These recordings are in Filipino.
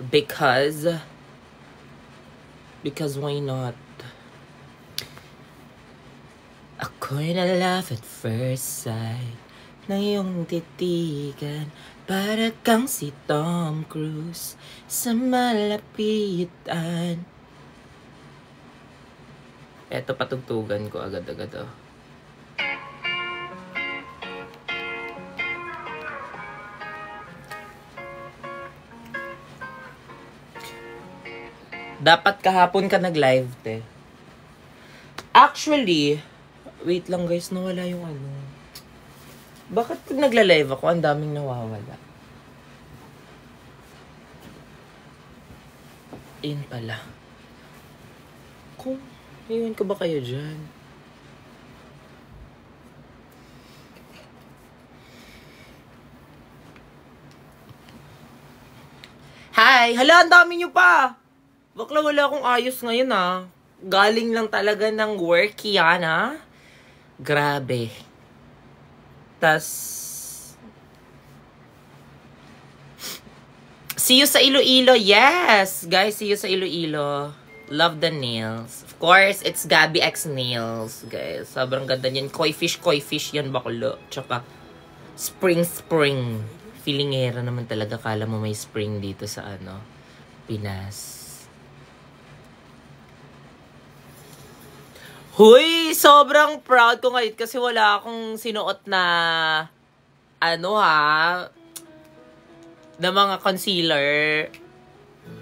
Because why not? Ako'y na-love at first sight na iyong titigan. Para kang si Tom Cruise sa malapitan. Eto, patugtugan ko agad-agad, oh. Dapat kahapon ka nag-live, te. Actually, wait lang guys, nawala yung ano. Bakit pag nagla-live ako, ang daming nawawala? Ayun pala. Kung, ayun ka ba kayo dyan? Hi! Hala, ang dami nyo pa! Bakla, wala akong ayos ngayon, ah. Galing lang talaga ng work yan, ha? Grabe. Tas, see you sa Iloilo. Yes! Guys, see you sa Iloilo. Love the nails. Of course, it's Gabby X Nails, guys. Sobrang ganda niyan. Koi fish yan, baklo. Tsaka, spring. Feelingera naman talaga. Kala mo may spring dito sa, ano, Pinas. Huy! Sobrang proud ko ngayon kasi wala akong sinuot na ano ha na mga concealer.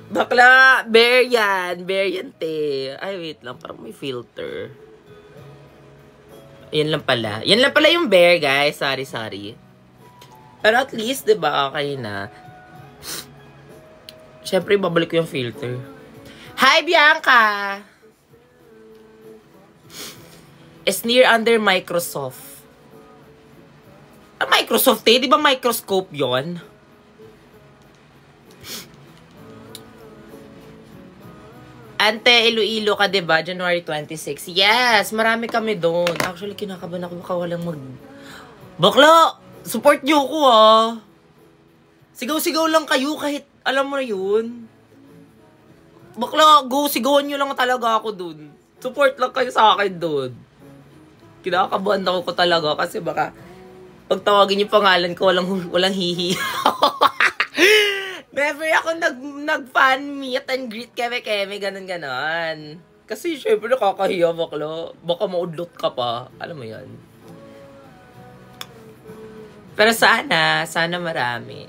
Bakla! Bare yan, te. Ay, wait lang. Parang may filter. Yan lang pala. Yan lang pala yung bare, guys. Sorry. Pero at least, diba, okay na. Siyempre, babalik ko yung filter. Hi, Bianca! Is near under Microsoft. Microsoft eh? Di ba microscope yon? Ante, Iloilo ka, diba? January 26. Yes! Marami kami doon. Actually, kinakabahan ako baka walang Bakla! Support nyo ko, ah! Sigaw-sigaw lang kayo kahit alam mo na yun. Bakla, go! Sigawan nyo lang talaga ako doon. Support lang kayo sa akin doon. Kinakabahan ako ko talaga kasi baka pag tawagin yung pangalan ko, walang hihi. Never ako nag-fan meet and greet keme, ganon. Kasi syempre nakakahiya, bakla. Baka maudlot ka pa. Alam mo yan. Pero sana marami.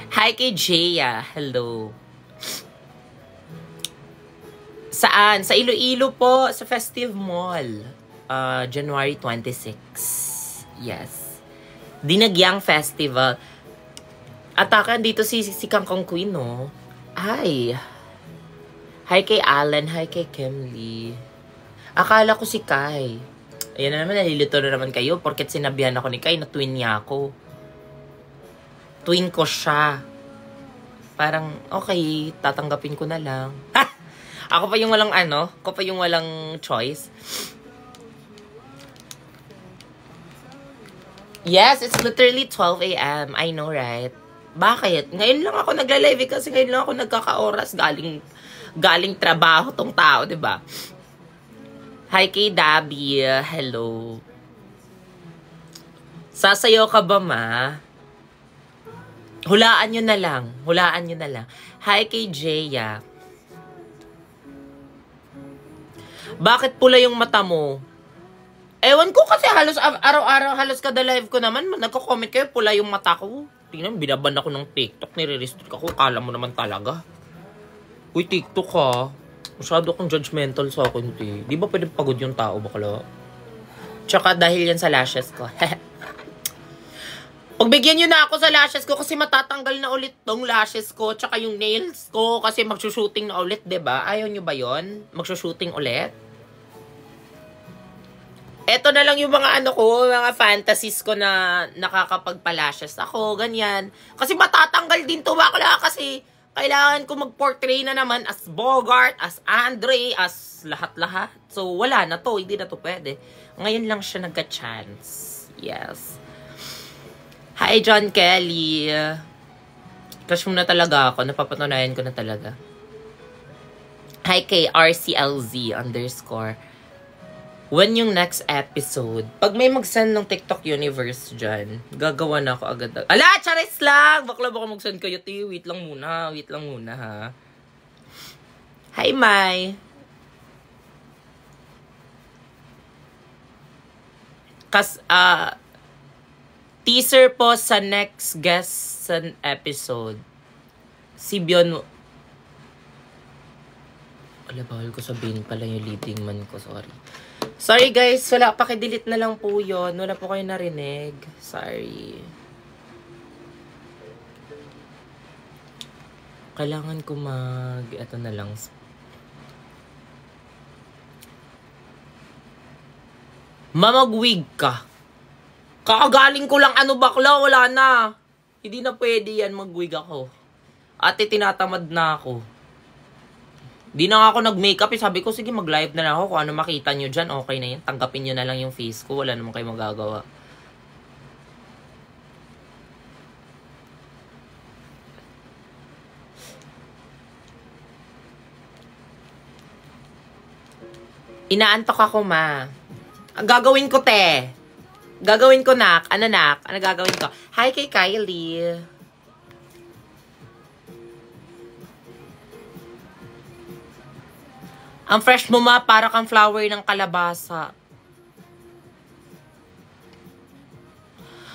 Hi kay Jaya. Hello. Saan? Sa Iloilo po, sa Festive Mall. January 26. Yes. Dinagyang Festival. Atakan dito si Kangkong Queen, no? Hi. Hi kay Alan. Hi kay Kimly. Akala ko si Kai. Ayan na naman, nalilito na naman kayo porket sinabihan ako ni Kai na twin niya ako. Twin ko siya. Parang, okay, tatanggapin ko na lang. Ako pa yung walang choice. Yes, it's literally 12 a.m. I know, right? Bakit? Ngayon lang ako nagla-live kasi ngayon lang ako nagkaka-oras galing trabaho tong tao, 'di ba? Hi kay Dabi, hello. Sasayaw ka ba, ma? Hulaan nyo na lang. Hi kay Jaya. Bakit pula yung mata mo? Ewan ko kasi halos araw-araw halos kada live ko naman nagko-comment kayo pula yung mata ko. Tingnan, binaban ako ng TikTok, nire-restrict ako. Kala mo naman talaga. Uy, TikTok ha. Masyado akong judgmental sa akin, te. Di ba pwede pagod yung tao, bakla? Tsaka dahil yan sa lashes ko. Pagbigyan nyo na ako sa lashes ko kasi matatanggal na ulit tong lashes ko. Tsaka yung nails ko kasi magsushooting na ulit, diba? Ayaw nyo ba yon? Magsushooting ulit? Eto na lang yung mga mga fantasies ko na nakakapagpa-lashes ako, ganyan. Kasi matatanggal din to, bakla, kasi kailangan ko mag-portray na naman as Bogart, as Andre, as lahat-lahat. So, wala na to, hindi na to pwede. Ngayon lang siya nagka-chance. Yes. Hi, John Kelly. Crush mo na talaga ako. Napapatunayan ko na talaga. Hi kay RCLZ _ when yung next episode, pag may mag-send ng TikTok universe dyan, gagawa na ako agad. Ala, charis lang! Bakla baka mag-send kayo, ti. Wait lang muna ha. Hi, Mai. Teaser po sa next guest sa episode. Si Bion. Wala, bawal ko sabihin pala yung leading man ko. Sorry guys, wala. Pakidelete na lang po yun. Wala po kayo narinig. Sorry. Kailangan ko ito na lang. Mamagwig ka. Kakagaling ko lang bakla, wala na. Hindi na pwede yan, magwig ako. Ate, tinatamad na ako. Di na nga ako nag-makeup. Sabi ko, sige, mag-live na lang ako. Kung ano makita nyo dyan, okay na yan. Tanggapin nyo na lang yung face ko. Wala naman kayo magagawa. Inaantok ako, ma. Ang gagawin ko, te. Gagawin ko, nak. Ano, nak? Ano gagawin ko? Hi kay Kylie. Ang fresh mo, ma. Para kang flower ng kalabasa.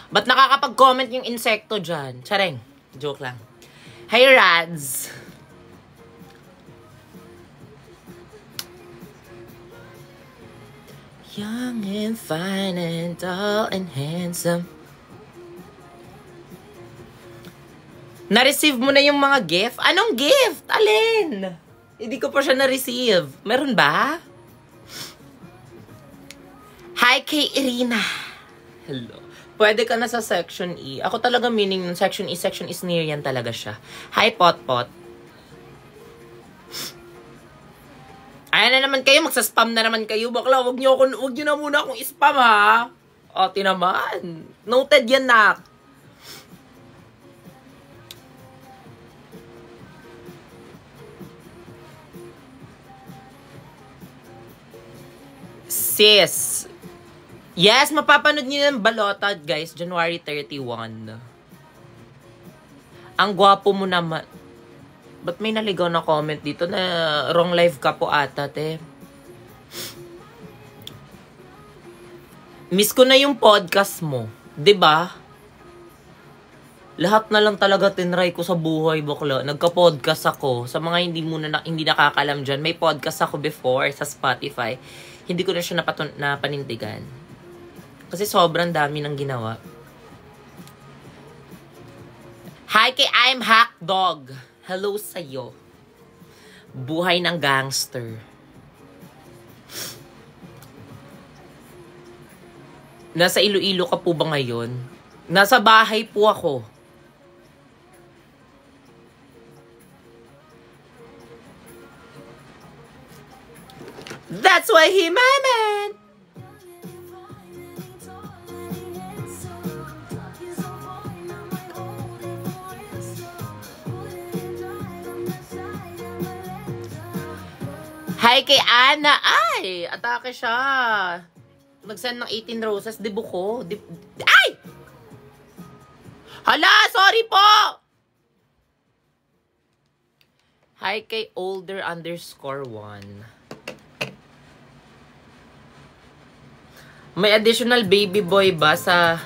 Ba't nakakapag-comment yung insekto dyan? Tsareng. Joke lang. Hi, Rads. Young and fine and tall and handsome. Na-receive mo na yung mga gift? Anong gift? Alin? Hindi ko pa siya na-receive. Meron ba? Hi kay Irina. Hello. Pwede ka na sa Section E. Ako talaga meaning ng Section E. Section E near yan talaga siya. Hi, Potpot. Ayan na naman kayo, magsaspam na naman kayo. Bakla, wag nyo na muna akong spam, ha? O, tinaman. Noted yan, nak. Sis. Yes, mapapanood nyo yung balota, guys. January 31. Ang gwapo mo naman. Ba't may naligaw na comment dito na wrong live ka po ata, te? Miss ko na yung podcast mo. 'Di ba? Lahat na lang talaga tinry ko sa buhay, bakla. Nagka-podcast ako. Sa mga hindi nakakalam dyan, may podcast ako before sa Spotify. Hindi ko na siya napanindigan. Kasi sobrang dami nang ginawa. Hi kay I'm Hack Dog. Hello sa'yo. Buhay ng gangster. Nasa Iloilo ka po ba ngayon? Nasa bahay po ako. That's why he my man. Hi kay Ana. Ay! Atake siya. Mag-send ng 18 roses. Dibo ko. Ay! Hala! Sorry po! Hi kay older _1. May additional baby boy ba sa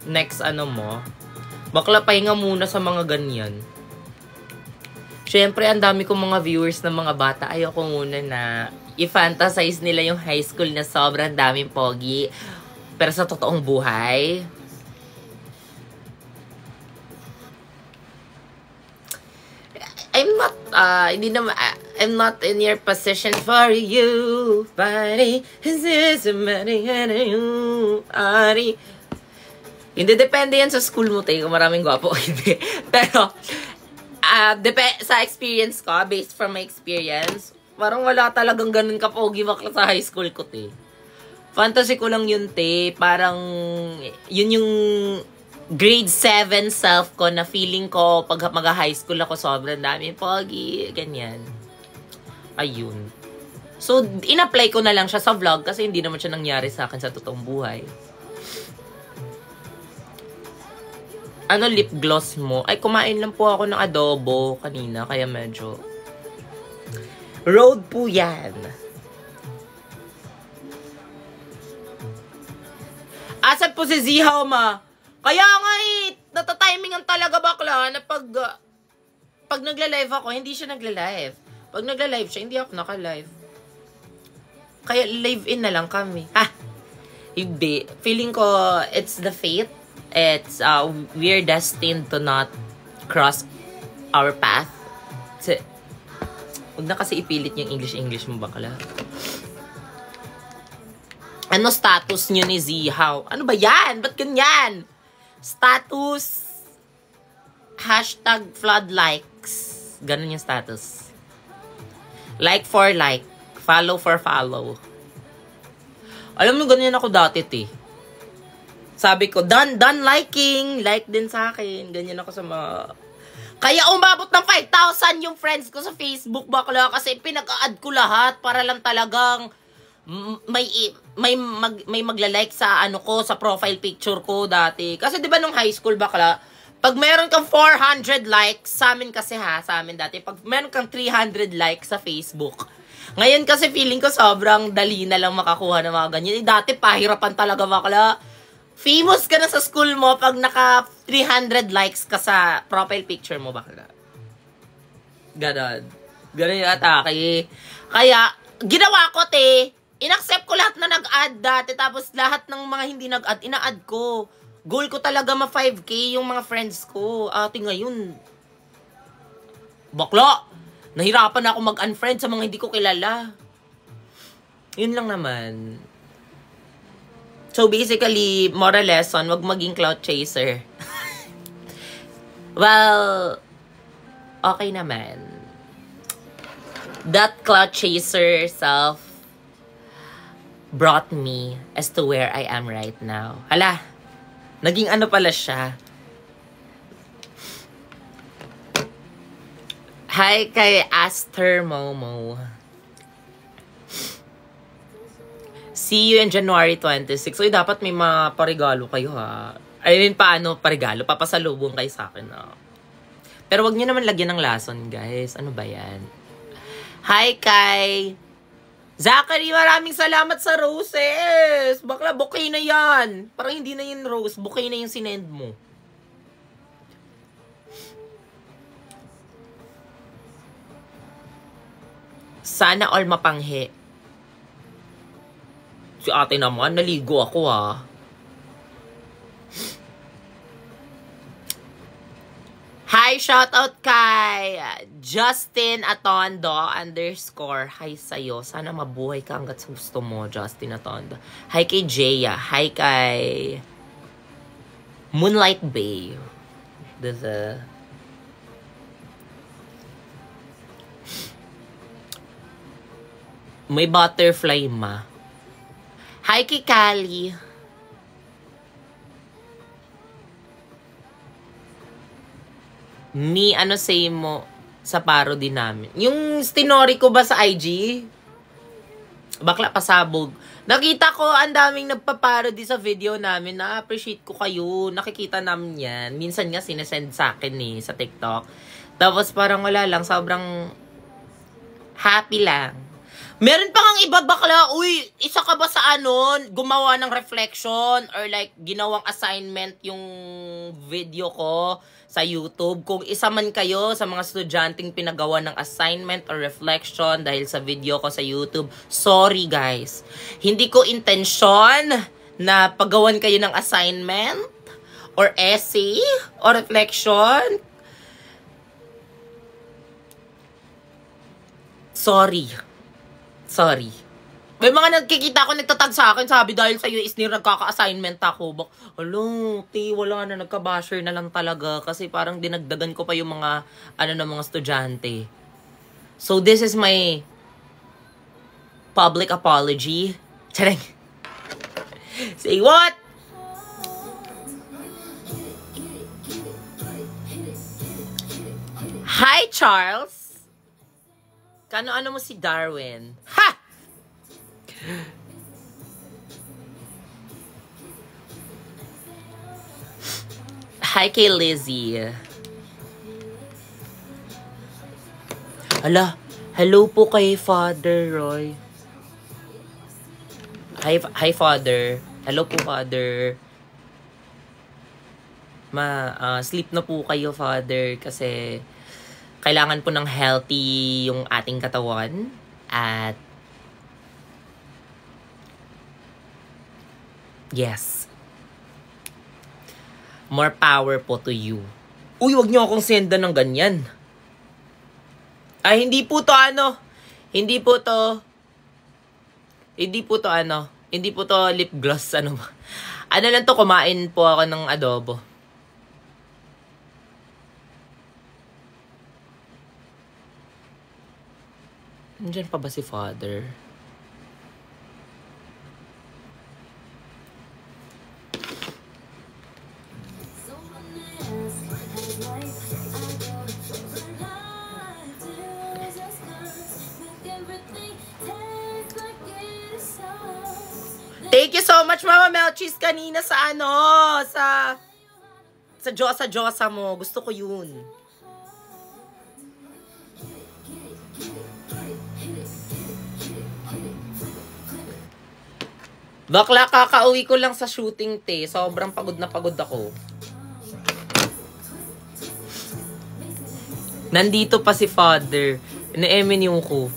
next mo? Bakla, pahinga muna sa mga ganyan. Siyempre, ang dami kong mga viewers ng mga bata. Ayoko muna na i-fantasize nila yung high school na sobrang daming pogi. Pero sa totoong buhay, I'm not in your position for you, buddy. Hindi, depende yan sa school mo, tayo. Maraming gwapo. Hindi. Pero, sa experience ko, based from my experience, parang wala talagang ganun kapogi bakla sa high school ko, te. Fantasy ko lang yun, te. Parang, yun yung grade 7 self ko na feeling ko pag mag-high school ako sobrang dami pogi, ganyan. Ayun. So, in-apply ko na lang siya sa vlog kasi hindi naman siya nangyari sa akin sa totoong buhay. Ano lip gloss mo? Ay, kumain lang po ako ng adobo kanina kaya medyo road po yan. Asan po si Zihaw, ma? Kaya nga natatimingan talaga bakla na pag nagla-live ako, hindi siya nagla-live. Pag nagla-live siya, hindi ako naka-live. Kaya live-in na lang kami. Ha? Hindi. Feeling ko, it's the fate. It's, we're destined to not cross our path. Huwag na kasi ipilit yung English mo bakla. Ano status nyo ni Zihaw? Ano ba yan? Ba't ganyan? Status #flood likes. Ganun yung status. Like for like. Follow for follow. Alam mo, ganyan ako dati, Sabi ko, done liking. Like din sa akin. Ganyan ako sa mga... Kaya umabot ng 5,000 yung friends ko sa Facebook, bakla. Kasi pinag-a-add ko lahat para lang talagang may magla-like sa ano ko, sa profile picture ko dati. Kasi 'di ba nung high school bakla, pag meron kang 400 likes sa amin kasi sa amin dati, pag meron kang 300 likes sa Facebook. Ngayon kasi feeling ko sobrang dali na lang makakuha ng mga ganyan. Dati pahirapan talaga bakla. Famous ka na sa school mo pag naka 300 likes ka sa profile picture mo bakla. Ganon yung atake. Kaya ginawa ko in-accept ko lahat na nag-add dati, tapos lahat ng mga hindi nag-add, ina-add ko. Goal ko talaga ma-5K yung mga friends ko. Ate ngayon, bakla, nahirapan ako mag-unfriend sa mga hindi ko kilala. Yun lang naman. So basically, moral lesson, wag maging clout chaser. Well, okay naman. That clout chaser self brought me as to where I am right now. Hala, naging ano pala siya. Hi kay Aster Momo. See you in January 26. Uy, dapat may mga parigalo kayo ha. I mean, paano parigalo? Papasalubong kayo sa akin ha. Pero wag niyo naman lagyan ng lason, guys. Ano ba yan? Hi kay Zachary, maraming salamat sa roses. Bakla, bouquet na yan. Parang hindi na yung rose. Bouquet na yung sinend mo. Sana all mapanghe. Si ate naman, naligo ako Hi, shoutout kay Justin Atondo _ Hi sa'yo. Sana mabuhay ka hanggat sa gusto mo, Justin Atondo. Hi kay Jaya. Hi kay Moonlight Bay. May butterfly ma. Hi kay Kali. Ano say mo sa parody namin? Yung stinori ko ba sa IG? Bakla pasabog. Nakita ko ang daming nagpa-parody sa video namin. Na-appreciate ko kayo. Nakikita namin yan. Minsan nga sinesend sa akin sa TikTok. Tapos parang wala lang. Sobrang happy lang. Meron pa ngang iba bakla, uy, isa ka ba sa gumawa ng reflection or like ginawang assignment yung video ko sa YouTube? Kung isa man kayo sa mga estudyanteng pinagawa ng assignment or reflection dahil sa video ko sa YouTube, sorry guys. Hindi ko intensyon na paggawan kayo ng assignment or essay or reflection. Sorry. May mga nagkikita ko nagtatag sa akin, sabi dahil sa US nagkaka-assignment ako. Wala na, nagka-basher na lang talaga kasi parang dinagdagan ko pa yung mga ng mga estudyante. So this is my public apology. Charing. Say what? Hi, Charles! Kano-ano mo si Darwin? Ha! Hi kay Lizzie. Ala, hello po kay Father Roy. Hi Father. Hello po Father. Sleep na po kayo Father kasi kailangan po ng healthy yung ating katawan at yes. More power po to you. Uy, wag niyo akong sendan ng ganyan. Ay, hindi po to Hindi po to lip gloss. Ano lang to, kumain po ako ng adobo. Nandiyan pa ba si Father? Thank you so much, Mama Melchis, kanina sa Diyosa mo. Gusto ko yun. Bakla, kakauwi ko lang sa shooting, te. Sobrang pagod na pagod ako. Nandito pa si Father. Na-emin yung ko.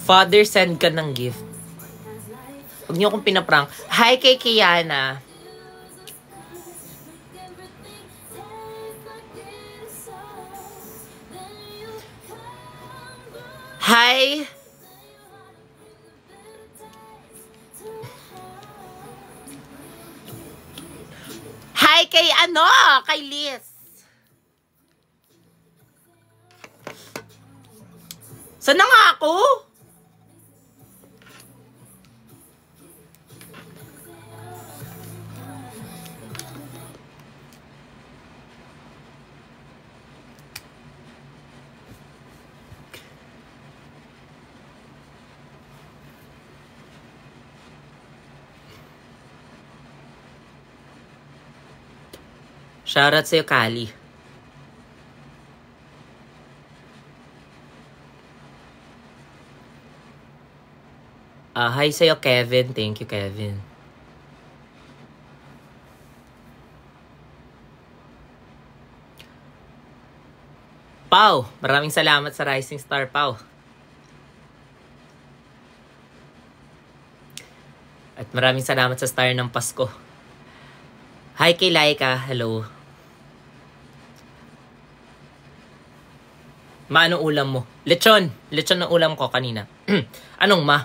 Father, send ka ng gift. Huwag niyo akong pinaprank. Hi kay Kiana. Hi. Hi kay kay Liz. Saan na nga ako? Shoutout sa'yo, Kali. Hi sa'yo, Kevin. Thank you, Kevin. Pau, maraming salamat sa Rising Star, Pau. At maraming salamat sa Star ng Pasko. Hi kay Laika. Hello. Anong ulam mo? Lechon. Lechon ang ulam ko kanina. Anong ma?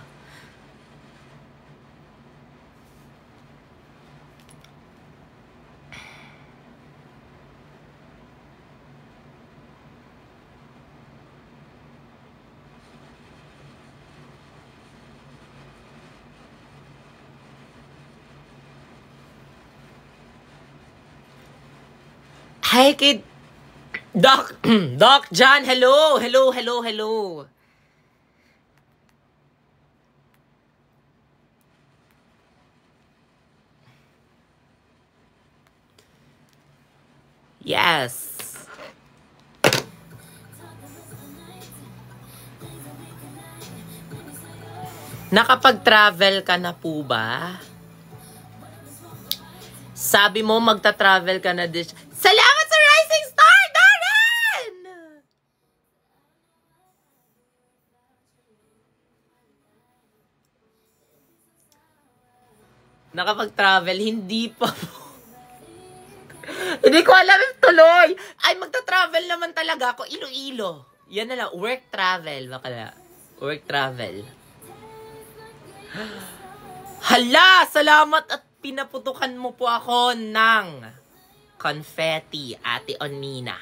Hi kid. Doc John, hello. Yes. Nakapag-travel ka na po ba? Sabi mo magta-travel ka na din. Salamat sa Rising Star, Darren! Nakapag-travel, hindi pa po. Hindi ko alam if tuloy. Ay, magta-travel naman talaga ako. Iloilo. Yan na lang. Work travel. Bakala. Work travel. Hala! Salamat at pinaputukan mo po ako ng confetti, Ate Onmina.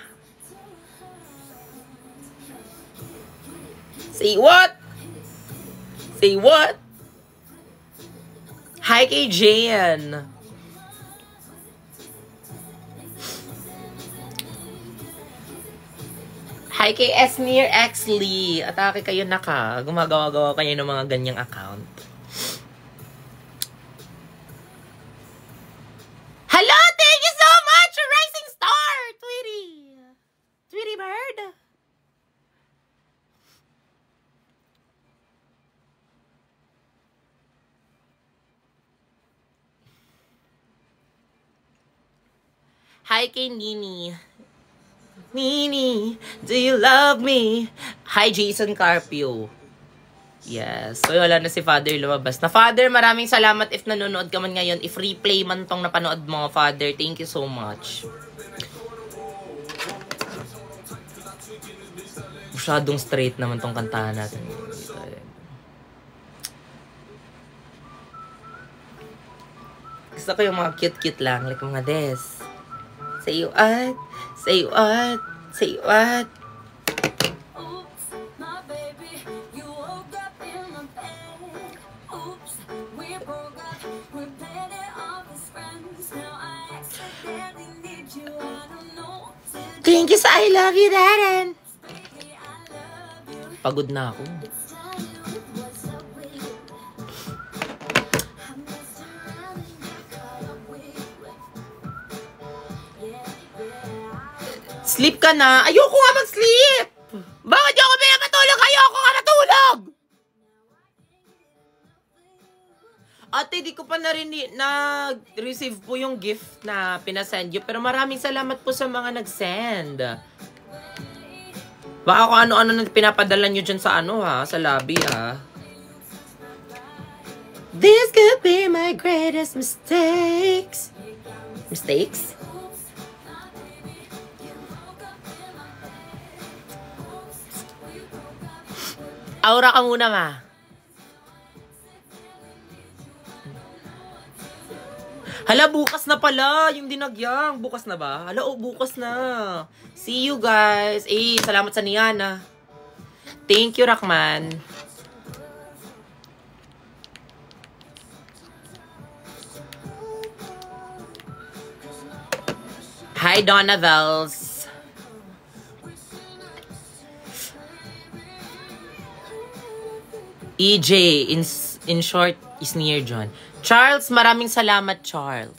Say what? Say what? Hi kay Jan. Hi kay Esnir Xlee. Atake kayo naka. Gumagawa-gawa kayo ng mga ganyang account. Hello! Thank you so much! Rising Star! Tweety! Tweety Bird! Hi kay Nini. Nini, do you love me? Hi, Jason Carpio. Yes. So, wala na si Father lumabas. Na Father, maraming salamat if nanonood ka man ngayon. If replay man tong napanood mo, Father, thank you so much. Masyadong straight naman tong kantahan natin. Gusto ko yung mga cute-cute lang. Like mga des. Say what? Say what? Say what? Oops, my baby, you woke up in my bed. Oops, we broke up, we played it off as friends. Now I accidentally need you, I don't know what to do. Thank you sa I love you, Darren. Baby, I love you. Pagod na ako. It's tell you what's up with you. I messed around and got caught up with you. Yeah, yeah. Sleep ka na. Ayoko nga mag-sleep. Bakit yung ako pinapatulog? Ayoko nga matulog. Ate, di ko pa na-receive po yung gift na pinasend you. Pero maraming salamat po sa mga nag-send. Baka kung ano-ano na pinapadala nyo dyan sa ano ha, sa lobby ha. This could be my greatest mistakes. Mistakes? Aura ka muna, ma. Hala, bukas na pala yung dinagyang. Bukas na ba? Hala, oh, bukas na. See you guys. Salamat sa Niana. Thank you, Rakman. Hi, Donna Vels. EJ, in short, is near John. Charles, maraming salamat, Charles.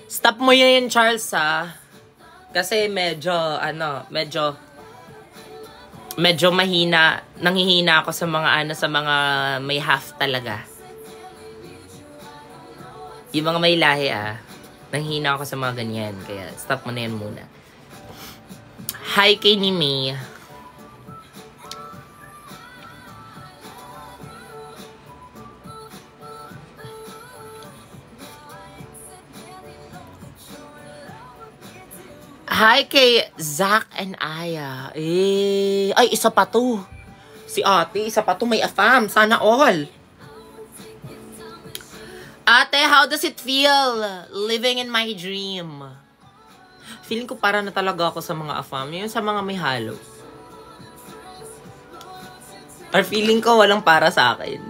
Stop mo yun, Charles, ha? Kasi medyo mahina, nanghihina ako sa mga sa mga may half talaga. Yung mga may lahi, nanghihina ako sa mga ganyan. Kaya, stop mo na yan muna. Hi kay ni May. Hi kay Zach and Aya. Ay, isa pa to. Si ate, isa pa to. May afam. Sana all. Ate, how does it feel living in my dream? Feeling ko para na talaga ako sa mga afam. Yun sa mga may halo. Or feeling ko walang para sa akin.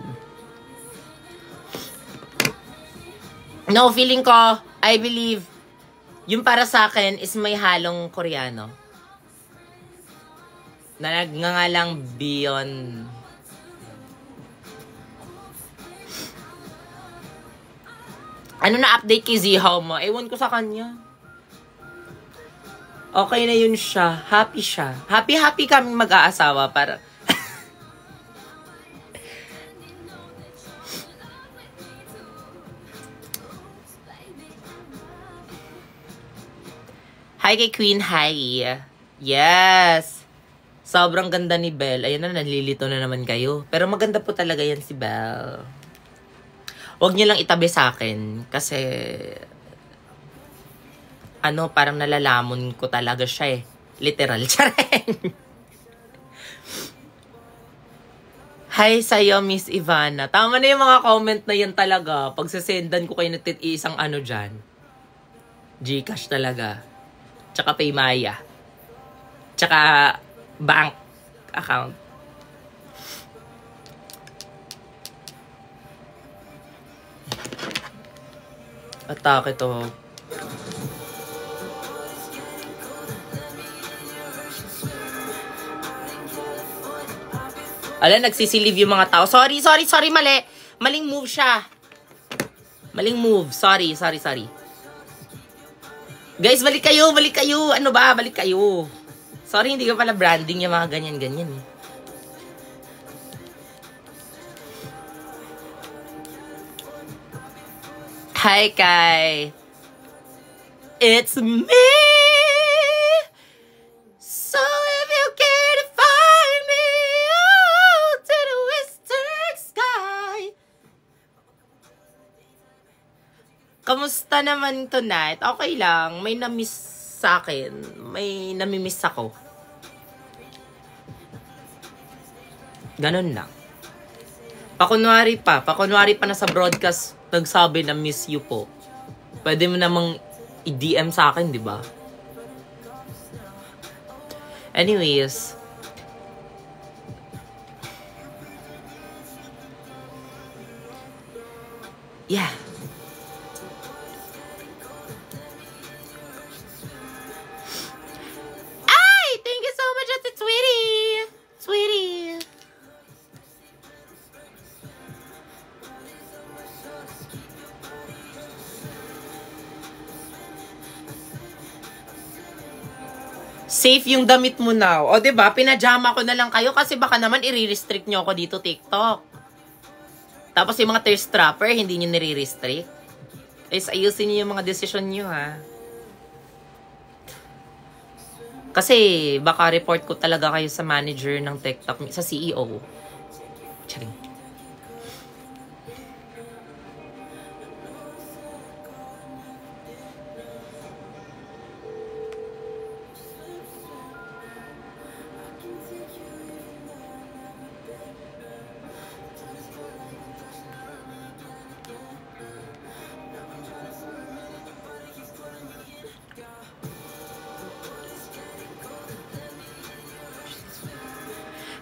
No, feeling ko, I believe, yung para sa akin is may halong Koreano. Na nga lang beyond. Ano na update kay Zihaw mo? Ewan ko sa kanya. Okay na yun siya. Happy siya. Happy kami mag-aasawa para... Hi kay Queen Hai. Yes. Sobrang ganda ni Belle. Ayun na, nalilito na naman kayo. Pero maganda po talaga yan si Belle. Huwag niyo lang itabi sa akin. Kasi, parang nalalamon ko talaga siya eh. Literal. Chareng. Hi sa'yo, Miss Ivana. Tama na yung mga comment na yan talaga. Pag sasendan ko kayo isang dyan. Gcash talaga. Tsaka Paymaya. Tsaka bank account. Atake to. Ala, nagsisilib yung mga tao. Sorry, mali. Maling move siya. Maling move. Sorry. Guys, balik kayo. Ano ba? Balik kayo. Sorry, hindi ko pala branding yung mga ganyan-ganyan eh. Hi, Kai. It's me. So if you care to find me out to the western sky. Kamusta naman tonight? Okay lang. May na-miss sa akin. May nami-miss ako. Ganun lang. Pakunwari pa na sa broadcast nagsabi na miss you po. Pwede mo namang i-DM sa akin, di ba? Anyways. Yeah. Ay! Thank you so much, Ate Sweetie! Safe yung damit mo now. O, diba? Pinajama ko na lang kayo kasi baka naman i-restrict nyo ako dito, TikTok. Tapos yung mga thirst trapper, hindi nyo nire-restrict. Ayusin nyo yung mga desisyon nyo, ha? Kasi baka report ko talaga kayo sa manager ng TikTok, sa CEO. Charing.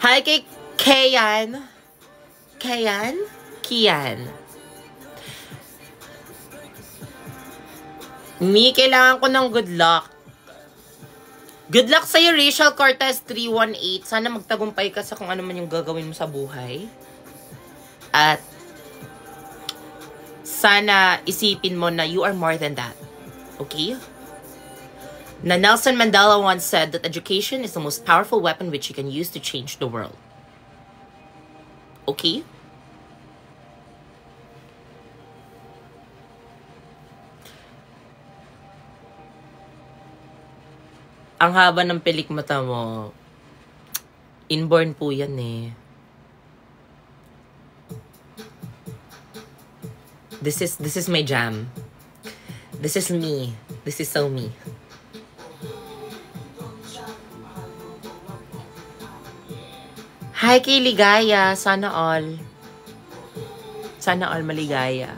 Hi kay Kian. Mi, kailangan ko ng good luck. Good luck sa'yo, Rachel Cortez 318. Sana magtagumpay ka sa kung ano man yung gagawin mo sa buhay. At sana isipin mo na you are more than that. Okay? Na Nelson Mandela once said that education is the most powerful weapon which you can use to change the world. Okay? Ang haba ng pilik mata mo. Inborn po yan eh. This is my jam. This is me. This is so me. Hi kay Ligaya. Sana all maligaya.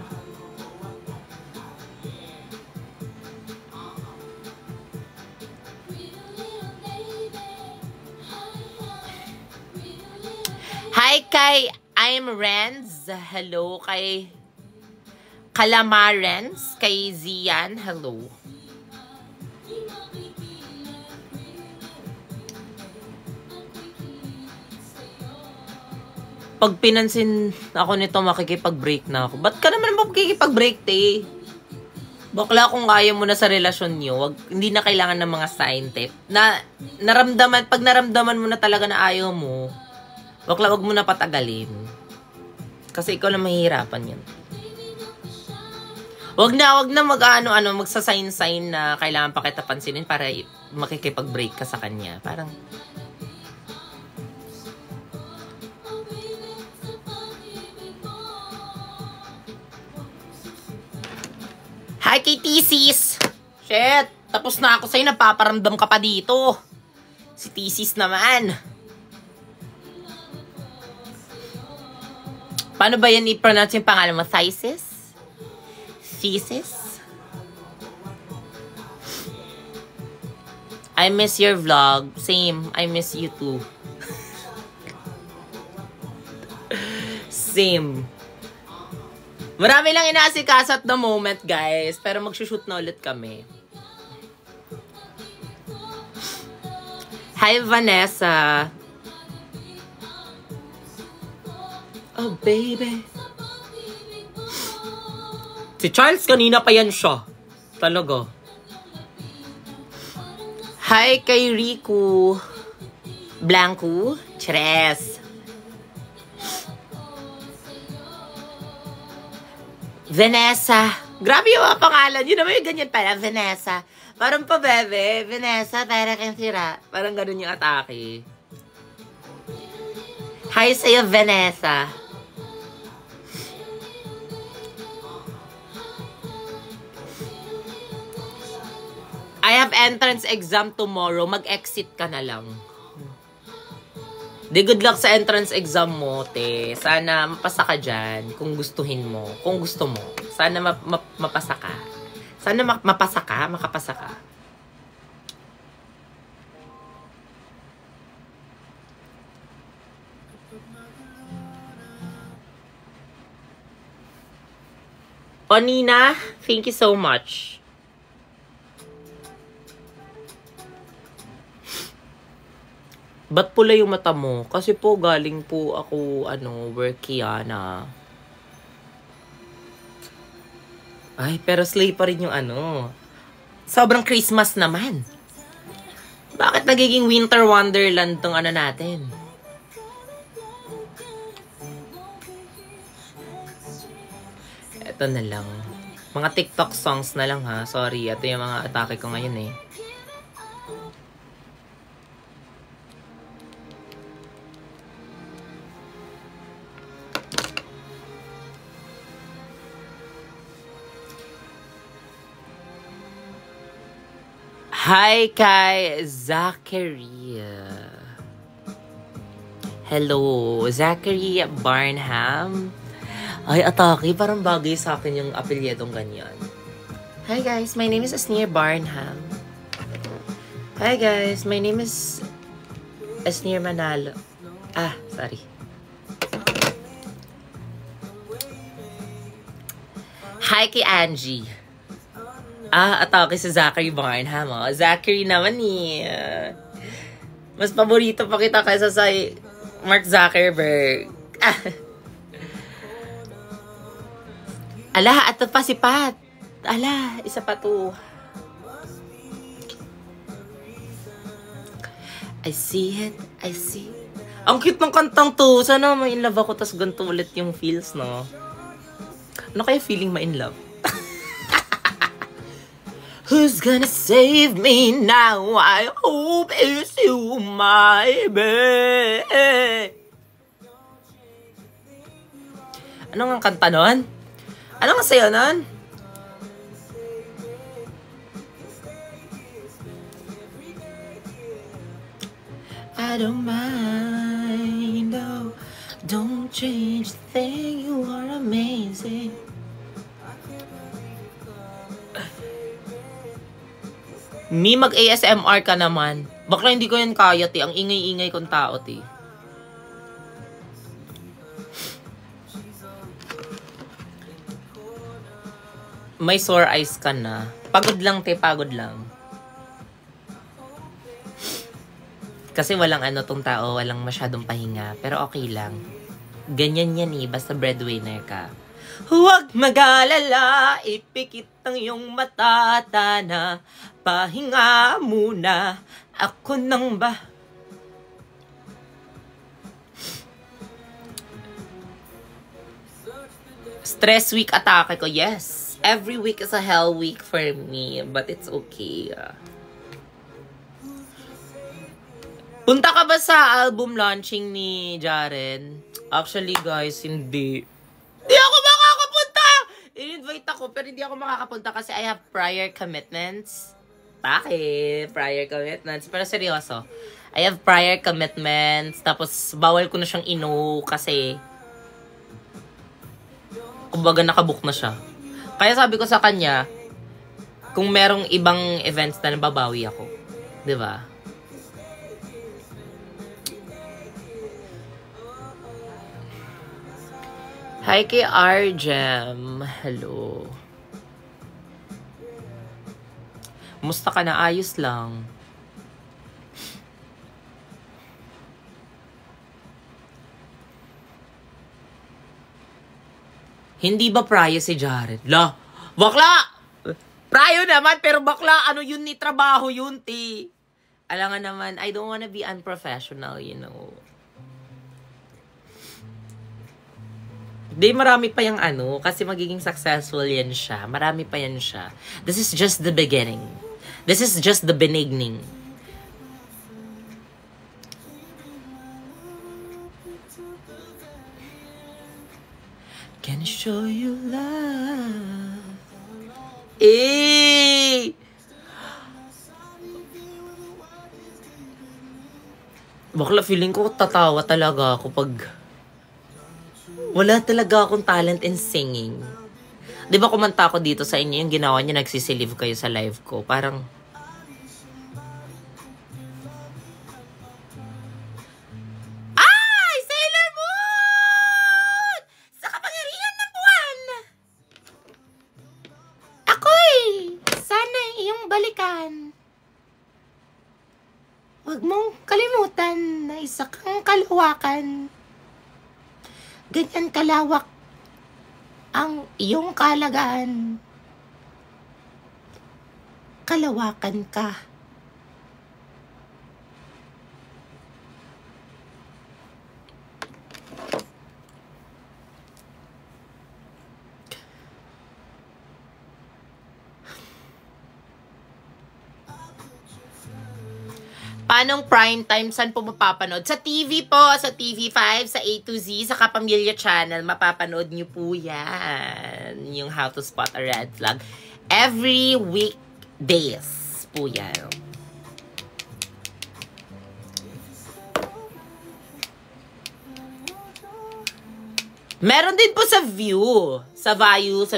Hi kay I'm Renz. Hello kay Calamarens. Kay Zian. Hello. Pag pinansin ako nito, makikipag-break na ako. Ba't ka naman makikipag-break, te? Bakla kung kaya mo na sa relasyon nyo, hindi na kailangan ng mga sign tape. Pag naramdaman mo na talaga na ayaw mo, bakla wag mo na patagalin. Kasi ikaw na mahihirapan yan. Wag na magsa-sign na kailangan pa kita pansinin para makikipag-break ka sa kanya. Parang, hi kay Thesis! Shit! Tapos na ako sa'yo, napaparamdam ka pa dito. Si Thesis naman. Paano ba yan i-pronounce yung pangalan mo? Thesis? Thesis? I miss your vlog. Same. I miss you too. Same. Marami lang inaasikaso at the moment, guys. Pero magsushoot na ulit kami. Hi, Vanessa. Oh, baby. Si Charles, kanina pa yan siya. Talaga. Hi, kay Riku. Blanco. Tres. Vanessa. Grabe yung mga pangalan. Yun naman yung ganyan pala. Vanessa. Parang pa, bebe. Vanessa, para kang sira. Parang ganun yung atake. Hi sa'yo, Vanessa. I have entrance exam tomorrow. Mag-exit ka na lang. Di good luck sa entrance exam mo, te. Sana mapasa ka dyan kung gustuhin mo. Kung gusto mo. Sana mapasa ka. Sana mapasa ka, makapasa ka. O, Nina, thank you so much. Ba't pula yung mata mo? Kasi po, galing po ako, workiana. Ay, pero slay pa rin yung Sobrang Christmas naman. Bakit nagiging winter wonderland tong natin? Ito na lang. Mga TikTok songs na lang ha. Sorry, ito yung mga atake ko ngayon eh. Hi kay Zachary. Hello, Zachary Barnham. Ay, atake. Parang bagay sa akin yung apelyedong ganyan. Hi guys, my name is Asneer Barnham. Hi guys, my name is Asneer Manalo. Ah, sorry. Hi kay Angie. Atake si Zachary Barnham. Oh. Zachary naman mas paborito pa kita kaysa sa Mark Zuckerberg. Ala, at pa si Pat. Ala, isa pa to. I see it, I see it. Ang cute ng kantang to. Sana ma-in love ako, tas ganito ulit yung feels, no? Ano kaya feeling ma-in love? Who's gonna save me now? I hope it's you, my babe. Ano nga kanta nun? Ano nga sayo nun? I don't mind, oh, don't change the thing, you are amazing. Mi, mag-ASMR ka naman. Bakla hindi ko yan kaya, ti. Ang ingay-ingay kong tao, ti. May sore eyes ka na. Pagod lang, te. Pagod lang. Kasi walang tong tao. Walang masyadong pahinga. Pero okay lang. Ganyan yan eh. Basta breadwinner ka. Huwag mag-alala, ipikit ang iyong mata, tana. Pahinga muna, ako nang ba? Stress week atake ko, yes. Every week is a hell week for me, but it's okay. Punta ka ba sa album launching ni Jaren? Actually, guys, hindi. Hindi ako makakapunta! In-invite ako, pero hindi ako makakapunta kasi I have prior commitments. Bakit? Prior commitments. Pero seryoso. I have prior commitments. Tapos, bawal ko na siyang kasi kumbaga nakabook na siya. Kaya sabi ko sa kanya, kung merong ibang events na nababawi ako. Diba? Hi kay Arjem. Hello. Musta ka na? Ayos lang. Hindi ba prayo si Jared? La, bakla! Prayo naman, pero bakla, ano yun ni trabaho yun, ti. Alam nga naman, I don't wanna be unprofessional, you know. Di, marami pa yung ano, kasi magiging successful yan siya. Marami pa yan siya. This is just the beginning. This is just the beginning. Can show you love. Eh! Bakla, feeling ko tatawa talaga ako pag wala talaga akong talent in singing. Di ba kumanta ako dito sa inyo, yung ginawa niyo, nagsisilive kayo sa live ko. Parang, ay! Sailor Moon! Sa kapangyarihan ng buwan! Ako'y sana iyong balikan. Huwag mong kalimutan na isa kang kalawakan. Ganyan kalawak ang iyong kalagaan. Kalawakan ka. Paanong prime time? Saan po mapapanood? Sa TV po, sa TV5, sa A to Z, sa Kapamilya Channel, mapapanood niyo po yan. Yung How to Spot a Red Flag. Every weekdays po yan. Meron din po sa View. Sa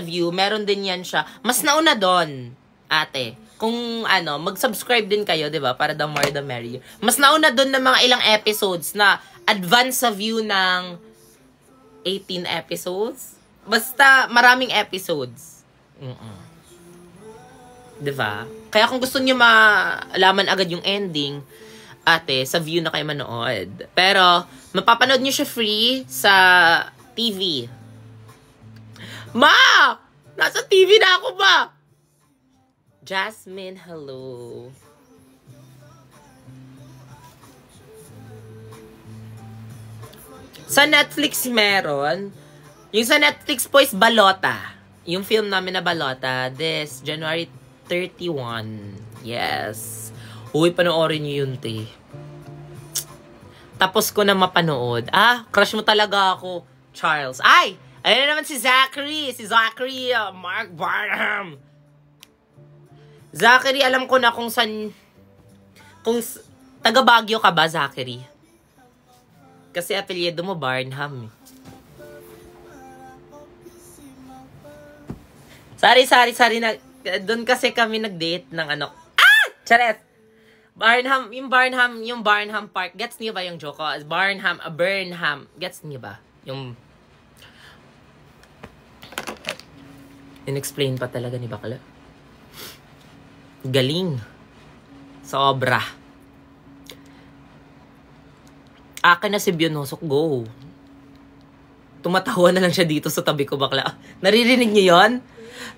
View. Meron din yan siya. Mas nauna doon, ate. Kung ano, mag-subscribe din kayo, di ba? Para the more the merrier. Mas nauna doon ng mga ilang episodes na advance sa View ng 18 episodes. Basta maraming episodes. Di ba? Kaya kung gusto niyo malaman agad yung ending, ate, sa View na kayo manood. Pero, mapapanood niyo siya free sa TV. Ma! Nasa TV na ako ba? Jasmine, hello. Sa Netflix meron. Yung sa Netflix po is Balota. Yung film namin na Balota. This, January 31. Yes. Uy, panoorin niyo yun, te. Tapos ko na mapanood. Ah, crush mo talaga ako, Charles. Ay! Ayun na naman si Zachary. Si Zachary, Mark Barnum. Zachary, alam ko na kung saan, kung taga Baguio ka ba, Zachary? Kasi apelyido mo, Barnham. Sorry, doon kasi kami nag-date ng ano. Ah! Charet! Barnham, yung Barnham Park. Gets niyo ba yung joke ko? Burnham. Gets niyo ba? Yung in-explain pa talaga ni Bakla. Galing. Sobra. Akin na si Bionosok, go. Tumatawa na lang siya dito sa tabi ko, bakla. Naririnig niyo yon?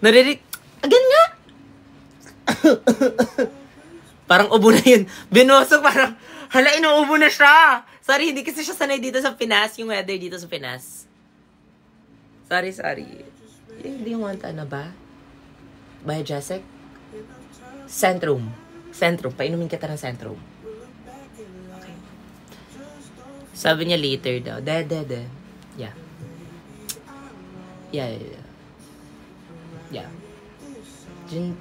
Again nga! Parang ubo na yun. Bionosok, parang, hala, inuubo na siya. Sorry, hindi kasi siya sanay dito sa Pinas, yung weather dito sa Pinas. Sorry. Hindi yung wanta na ba? By Jessic? Centrum. Painumin kita ng Centrum. Okay. Sabi niya later daw. Yeah. Yeah.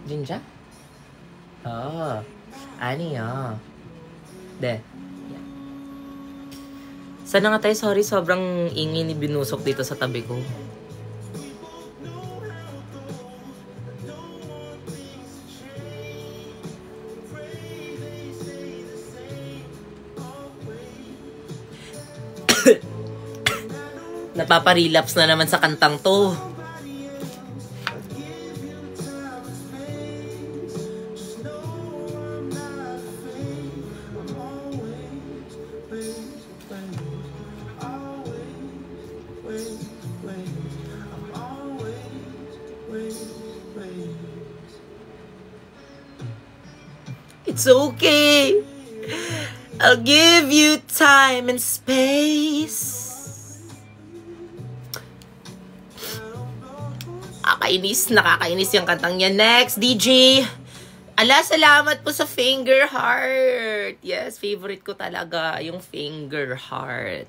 Jinja? Oh. Ani, Yeah. Sana nga tayo, sorry, sobrang ingay ni Binusok dito sa tabi ko. Napaparelapse na naman sa kantang to. It's okay. I'll give you time and space. Nakakainis yung kantang yan. Next, DJ. Ala, salamat po sa finger heart. Yes, favorite ko talaga yung finger heart.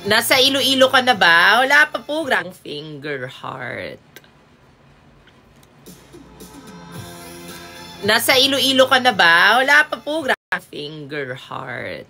Nasa Iloilo ka na ba? Wala pa po. Yung finger heart. Nasa Iloilo ka na ba? Wala pa po. Finger heart.